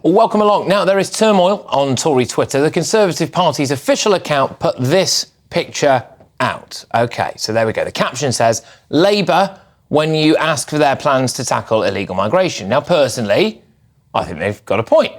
Welcome along. Now, there is turmoil on Tory Twitter. The Conservative Party's official account put this picture out. OK, so there we go. The caption says, Labour, when you ask for their plans to tackle illegal migration. Now, personally, I think they've got a point.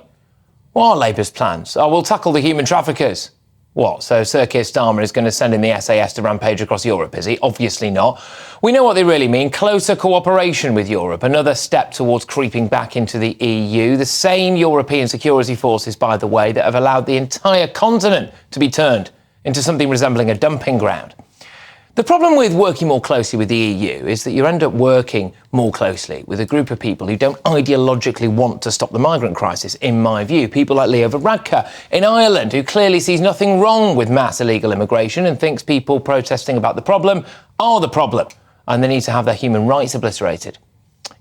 What are Labour's plans? Oh, we'll tackle the human traffickers. What, so Sir Keir Starmer is going to send in the SAS to rampage across Europe, is he? Obviously not. We know what they really mean. Closer cooperation with Europe, another step towards creeping back into the EU. The same European security forces, by the way, that have allowed the entire continent to be turned into something resembling a dumping ground. The problem with working more closely with the EU is that you end up working more closely with a group of people who don't ideologically want to stop the migrant crisis, in my view. People like Varadkar in Ireland, who clearly sees nothing wrong with mass illegal immigration and thinks people protesting about the problem are the problem, and they need to have their human rights obliterated.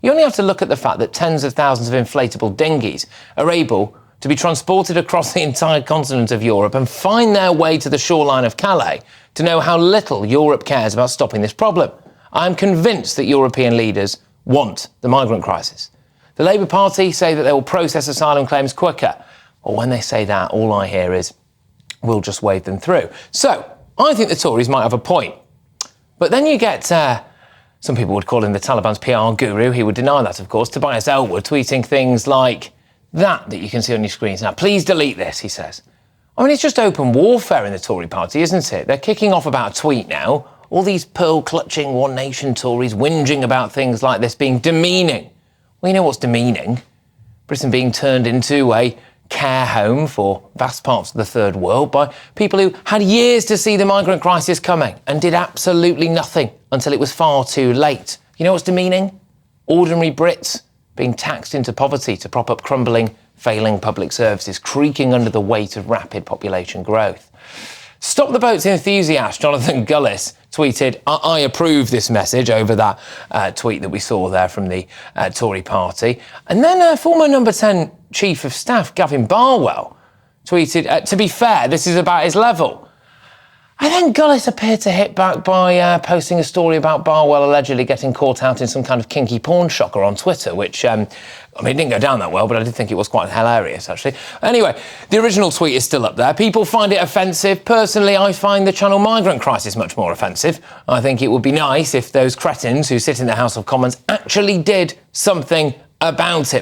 You only have to look at the fact that tens of thousands of inflatable dinghies are able to be transported across the entire continent of Europe and find their way to the shoreline of Calais to know how little Europe cares about stopping this problem. I'm convinced that European leaders want the migrant crisis. The Labour Party say that they will process asylum claims quicker. Well, when they say that, all I hear is, we'll just wave them through. So, I think the Tories might have a point. But then you get, some people would call him the Taliban's PR guru. He would deny that, of course. Tobias Elwood tweeting things like that you can see on your screens now. Please delete this, he says. I mean, it's just open warfare in the Tory party, isn't it? They're kicking off about a tweet now. All these pearl-clutching One Nation Tories whinging about things like this being demeaning. Well, you know what's demeaning? Britain being turned into a care home for vast parts of the third world by people who had years to see the migrant crisis coming and did absolutely nothing until it was far too late. You know what's demeaning? Ordinary Brits being taxed into poverty to prop up crumbling, failing public services, creaking under the weight of rapid population growth. Stop the Boats enthusiast Jonathan Gullis tweeted, I approve this message, over that tweet that we saw there from the Tory party. And then former number 10 Chief of Staff Gavin Barwell tweeted, to be fair, this is about his level. And then Gullis appeared to hit back by posting a story about Barwell allegedly getting caught out in some kind of kinky porn shocker on Twitter, which, I mean, it didn't go down that well, but I did think it was quite hilarious, actually. Anyway, the original tweet is still up there. People find it offensive. Personally, I find the Channel migrant crisis much more offensive. I think it would be nice if those cretins who sit in the House of Commons actually did something about it.